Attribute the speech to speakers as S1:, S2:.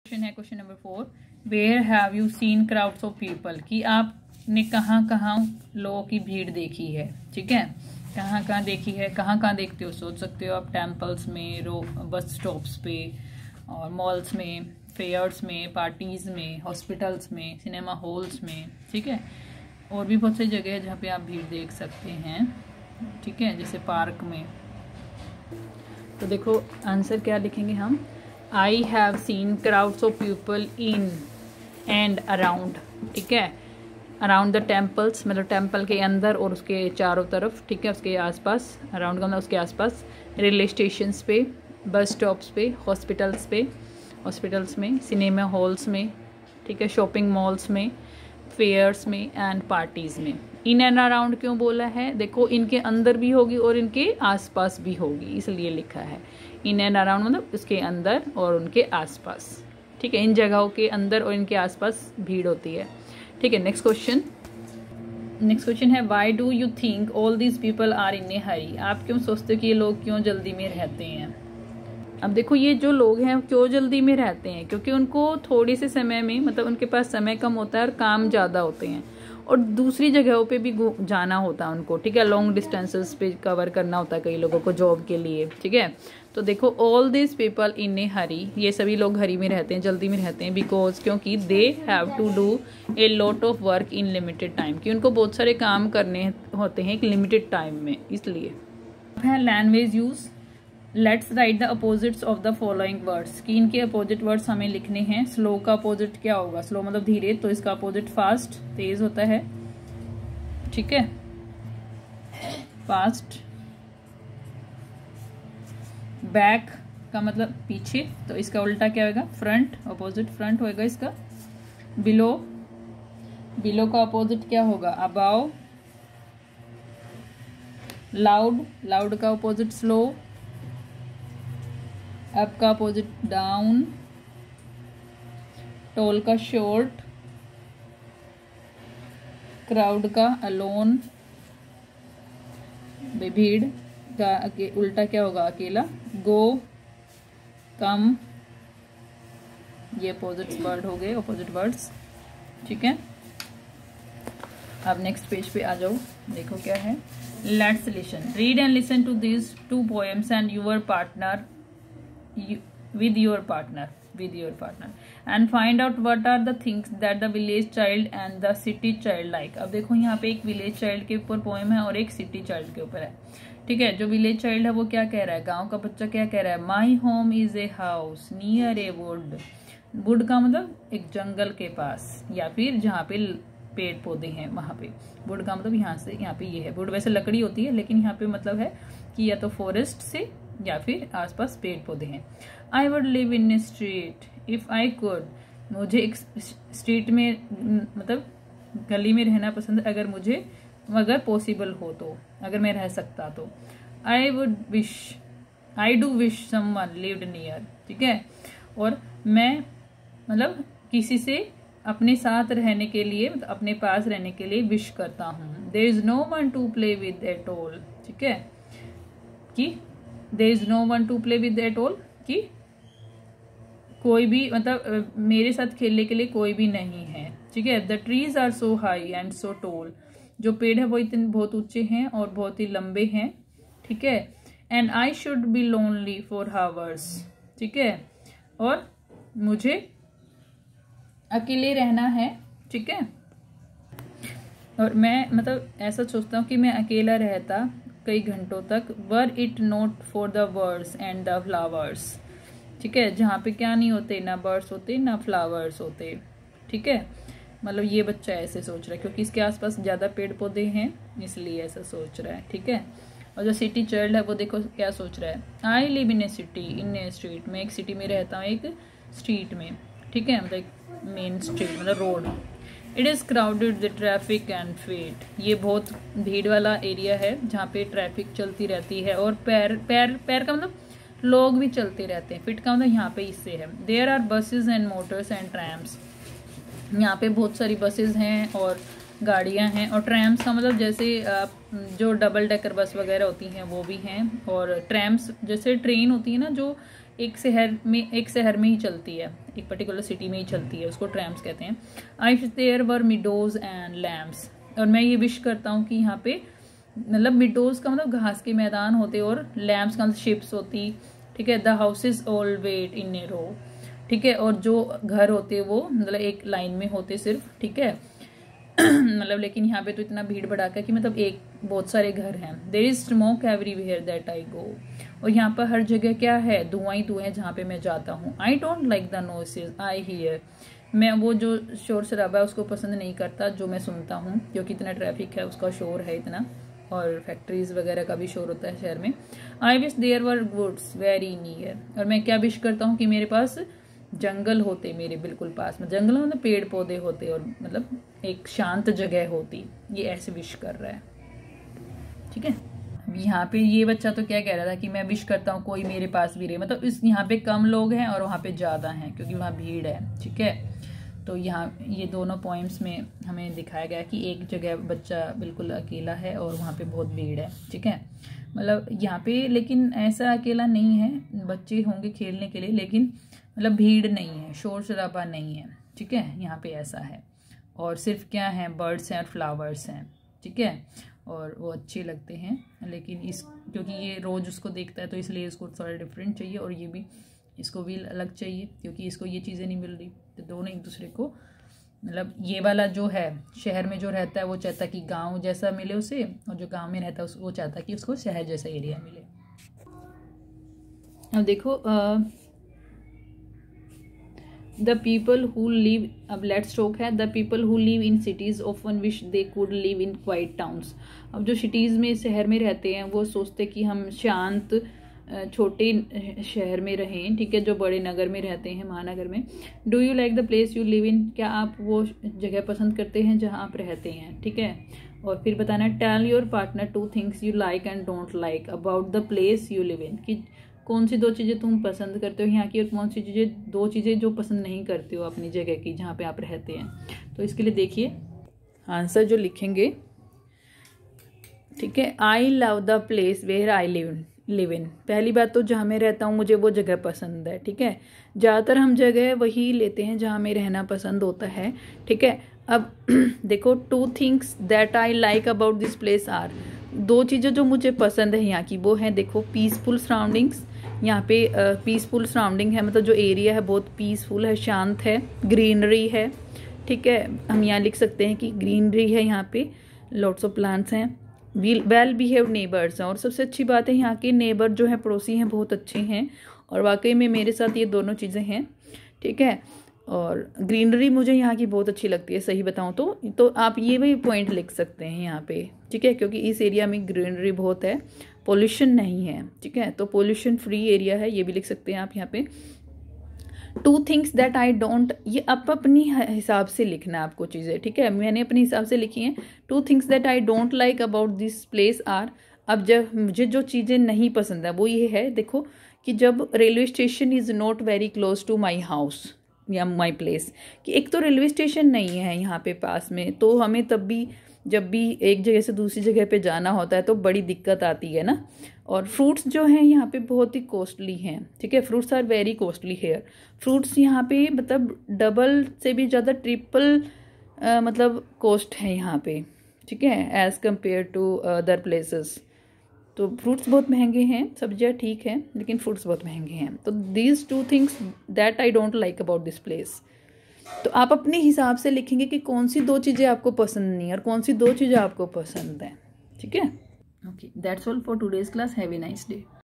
S1: Question है question number 4, where have you seen crowds of people, कि आपने कहाँ कहाँ लोगों की भीड़ देखी है। ठीक है, कहाँ कहाँ देखी है, कहाँ कहाँ देखते हो, सोच सकते हो आप टेम्पल्स में, बस स्टॉप्स पे और मॉल्स में, फेयर्स में, पार्टीज में, हॉस्पिटल्स में, सिनेमा हॉल्स में। ठीक है, और भी बहुत सारी जगह है जहाँ पे आप भीड़ देख सकते हैं। ठीक है, जैसे पार्क में। तो देखो आंसर क्या लिखेंगे हम, I have seen crowds of people in and around. ठीक है, अराउंड द टेम्पल्स मतलब टेम्पल के अंदर और उसके चारों तरफ। ठीक है, उसके आसपास, अराउंड का मतलब उसके आसपास, रेलवे स्टेशंस पे, बस स्टॉप्स पे, हॉस्पिटल्स में, सिनेमा हॉल्स में। ठीक है, शॉपिंग मॉल्स में, फेयर्स में एंड पार्टीज़ में। इन एंड अराउंड क्यों बोला है, देखो इनके अंदर भी होगी और इनके आसपास भी होगी, इसलिए लिखा है इन एंड अराउंड मतलब उसके अंदर और उनके आसपास। ठीक है, इन जगहों के अंदर और इनके आसपास भीड़ होती है। ठीक है, नेक्स्ट क्वेश्चन है, why do you think all these people are in a hurry, आप क्यों सोचते हो कि ये लोग क्यों जल्दी में रहते हैं। अब देखो ये जो लोग हैं क्यों जल्दी में रहते हैं, क्योंकि उनको थोड़े से समय में मतलब उनके पास समय कम होता है और काम ज़्यादा होते हैं और दूसरी जगहों पे भी जाना होता है उनको। ठीक है, लॉन्ग डिस्टेंसेस पे कवर करना होता है कई लोगों को जॉब के लिए। ठीक है, तो देखो all this people in a हरी, ये सभी लोग हरी में रहते हैं, जल्दी में रहते हैं, बिकॉज क्योंकि they have to do a lot of work in limited time, कि उनको बहुत सारे काम करने होते हैं एक लिमिटेड टाइम में, इसलिए। है language use, let's write the opposites of the following words, कि इनके अपोजिट वर्ड्स हमें लिखने हैं। स्लो का अपोजिट क्या होगा, स्लो मतलब धीरे, तो इसका अपोजिट फास्ट, तेज होता है। ठीक है, फास्ट। बैक का मतलब पीछे, तो इसका उल्टा क्या होगा, फ्रंट, अपोजिट फ्रंट होएगा इसका। बिलो, बिलो का अपोजिट क्या होगा, अबाव। लाउड, लाउड का अपोजिट स्लो। अप का अपोजिट डाउन। टॉल का शॉर्ट। क्राउड का अलोन, भीड़ का उल्टा क्या होगा, अकेला। गो, कम, ये अपोजिट वर्ड हो गए, अपोजिट वर्ड्स। ठीक है, अब नेक्स्ट पेज पे आ जाओ, देखो क्या है। Let's listen, read and listen to this 2 poems and your partner with your partner and find out what are the things that the village child and the city child like। अब देखो यहाँ पे एक विलेज चाइल्ड के ऊपर poem है और एक सिटी चाइल्ड के ऊपर है। ठीक है, जो विलेज चाइल्ड है वो क्या कह रहा है, गांव का बच्चा क्या कह रहा है, my home is a house near A would. Would का मतलब एक जंगल के पास या फिर जहाँ पे पेड़ पौधे हैं वहां पे। वुड का मतलब यहाँ से यहाँ पे ये है, वुड वैसे लकड़ी होती है लेकिन यहाँ पे मतलब है कि या तो फॉरेस्ट से या फिर आसपास पेड़ पौधे हैं। I would live in A street if I could, मुझे एक स्ट्रीट में मतलब गली में रहना पसंद है अगर पॉसिबल हो तो, अगर मैं रह सकता तो। I do wish someone lived near. ठीक है, और मैं मतलब किसी से अपने साथ रहने के लिए, मतलब अपने पास रहने के लिए विश करता हूँ। There is no one to play with at all. ठीक है, कि there is no one to play with at all, कि कोई भी मतलब मेरे साथ खेलने के लिए कोई भी नहीं है। ठीक है, the trees are so high and so tall, जो पेड़ है वो इतने बहुत ऊंचे हैं और बहुत ही लंबे हैं। ठीक है, and I should be lonely for hours. ठीक है, और मुझे अकेले रहना है। ठीक है, और मैं मतलब ऐसा सोचता हूँ कि मैं अकेला रहता कई घंटों तक। Were it not for the birds and the flowers. ठीक है, जहाँ पे क्या नहीं होते, ना बर्ड्स होते ना फ्लावर्स होते। ठीक है, मतलब ये बच्चा ऐसे सोच रहा है क्योंकि इसके आसपास ज्यादा पेड़ पौधे हैं इसलिए ऐसा सोच रहा है। ठीक है, और जो सिटी चाइल्ड है वो देखो क्या सोच रहा है, आई live in A city in A street, मैं एक सिटी में रहता हूँ एक स्ट्रीट में। ठीक है, मतलब मेन स्ट्रीट मतलब road. It is crowded the traffic and feet, ये बहुत भीड़ वाला एरिया है जहाँ पे ट्रैफिक चलती रहती है और पैर का मतलब लोग भी चलते रहते हैं। फिट का मतलब यहाँ पे इससे है। There are buses and motors and trams, यहाँ पे बहुत सारी बसेज हैं और गाड़ियाँ हैं। और ट्रैम्स का मतलब जैसे जो डबल डेकर बस वगैरह होती हैं वो भी हैं, और ट्रैम्स जैसे ट्रेन होती है ना जो एक शहर में ही चलती है, एक पर्टिकुलर सिटी में ही चलती है, उसको ट्रैम्स कहते हैं। I wish there were meadows and lamps, और मैं ये विश करता हूँ कि यहाँ पे मतलब मिडोज का मतलब घास के मैदान होते और लैम्प्स का मतलब शिप्स होती, ठीक है। द हाउसेज ऑल वेट इन ए रो, ठीक है, और जो घर होते वो मतलब एक लाइन में होते सिर्फ, ठीक है। मतलब लेकिन यहाँ पे तो इतना भीड़ भड़ाका कि मतलब एक बहुत सारे घर हैं। There is smoke everywhere that I go, और यहाँ पर हर जगह क्या है, धुआं ही धुआं जहाँ पे मैं जाता हूँ। आई don't like the noises I hear, मैं वो जो शोर शराबा है उसको पसंद नहीं करता जो मैं सुनता हूँ, क्योंकि इतना ट्रैफिक है, उसका शोर है इतना, और फैक्ट्रीज वगैरह का भी शोर होता है शहर में। I wish there were woods very near, और मैं क्या विश करता हूँ कि मेरे पास जंगल होते मेरे बिल्कुल पास में, जंगल मतलब पेड़ पौधे होते और मतलब एक शांत जगह होती, ये ऐसे विश कर रहा है, ठीक है। यहाँ पे ये बच्चा तो क्या कह रहा था कि मैं विश करता हूँ कोई मेरे पास भी रहे, मतलब इस यहाँ पे कम लोग हैं और वहाँ पे ज़्यादा हैं क्योंकि वहाँ भीड़ है, ठीक है। तो यहाँ ये दोनों पोइम्स में हमें दिखाया गया कि एक जगह बच्चा बिल्कुल अकेला है और वहाँ पे बहुत भीड़ है, ठीक है। मतलब यहाँ पे लेकिन ऐसा अकेला नहीं है, बच्चे होंगे खेलने के लिए, लेकिन मतलब भीड़ नहीं है, शोर शराबा नहीं है, ठीक है। यहाँ पे ऐसा है, और सिर्फ क्या है, बर्ड्स हैं और फ्लावर्स हैं, ठीक है, और वो अच्छे लगते हैं। लेकिन इस क्योंकि ये रोज़ उसको देखता है तो इसलिए इसको थोड़ा डिफरेंट चाहिए, और ये भी इसको भी अलग चाहिए क्योंकि इसको ये चीज़ें नहीं मिल रही। तो दोनों एक दूसरे को मतलब ये वाला जो है शहर में जो रहता है वो चाहता है कि गांव जैसा मिले उसे, और जो गांव में रहता है वो चाहता है कि उसको शहर जैसा एरिया मिले। अब देखो द पीपल हु लिव, अब लेट्स टॉक है, the people who live in cities often wish they could live in quite towns. अब जो सिटीज़ में शहर में रहते हैं वो सोचते कि हम शांत छोटे शहर में रहें, ठीक है, जो बड़े नगर में रहते हैं, महानगर में। Do you like the place you live इन, क्या आप वो जगह पसंद करते हैं जहाँ आप रहते हैं, ठीक है। और फिर बताना है tell your partner 2 things you like and don't like about the place you live in, कि कौन सी 2 चीज़ें तुम पसंद करते हो यहाँ की और कौन सी 2 चीज़ें जो पसंद नहीं करते हो अपनी जगह की जहाँ पे आप रहते हैं। तो इसके लिए देखिए आंसर जो लिखेंगे, ठीक है। I love the place where I live in, पहली बात तो जहाँ मैं रहता हूँ मुझे वो जगह पसंद है, ठीक है। ज़्यादातर हम जगह वही लेते हैं जहाँ हमें रहना पसंद होता है, ठीक है। अब देखो 2 things that I like about this place are, 2 चीज़ें जो मुझे पसंद है यहाँ की वो हैं, देखो पीसफुल सराउंडिंग्स, यहाँ पे पीसफुल सराउंडिंग है, मतलब जो एरिया है बहुत पीसफुल है, शांत है, ग्रीनरी है, ठीक है। हम यहाँ लिख सकते हैं कि ग्रीनरी है यहाँ पे, लॉट्स ऑफ प्लांट्स हैं, वेल बिहेव्ड नेबर्स हैं, और सबसे अच्छी बात है यहाँ के नेबर जो है पड़ोसी हैं बहुत अच्छे हैं, और वाकई में मेरे साथ ये दोनों चीज़ें हैं, ठीक है। और ग्रीनरी मुझे यहाँ की बहुत अच्छी लगती है, सही बताऊँ तो आप ये भी पॉइंट लिख सकते हैं यहाँ पे, ठीक है, क्योंकि इस एरिया में ग्रीनरी बहुत है, पोल्यूशन नहीं है, ठीक है, तो पोल्यूशन फ्री एरिया है, ये भी लिख सकते हैं आप यहाँ पे। 2 थिंग्स दैट आई डोंट, ये आप अपनी हिसाब से लिखना है आपको चीज़ें, ठीक है, मैंने अपने हिसाब से लिखी हैं। 2 things that I don't like about this place are, अब जब मुझे जो चीज़ें नहीं पसंद है वो ये है, देखो कि जब railway station is not very close to my house या माई प्लेस, कि एक तो रेलवे स्टेशन नहीं है यहाँ पे पास में, तो हमें तब भी जब भी एक जगह से दूसरी जगह पे जाना होता है तो बड़ी दिक्कत आती है ना। और फ्रूट्स जो हैं यहाँ पे बहुत ही कॉस्टली हैं, ठीक है, fruits are very costly here, fruits यहाँ पे मतलब डबल से भी ज़्यादा ट्रिपल मतलब कॉस्ट है यहाँ पे, ठीक है, as compare to other places. तो फ्रूट्स बहुत महंगे हैं, सब्जियाँ ठीक हैं लेकिन फ्रूट्स बहुत महंगे हैं। तो these 2 things that I don't like about this place, तो आप अपने हिसाब से लिखेंगे कि कौन सी 2 चीज़ें आपको पसंद नहीं और कौन सी 2 चीज़ें आपको पसंद हैं, ठीक है। Okay, that's all for today's class, have a nice day.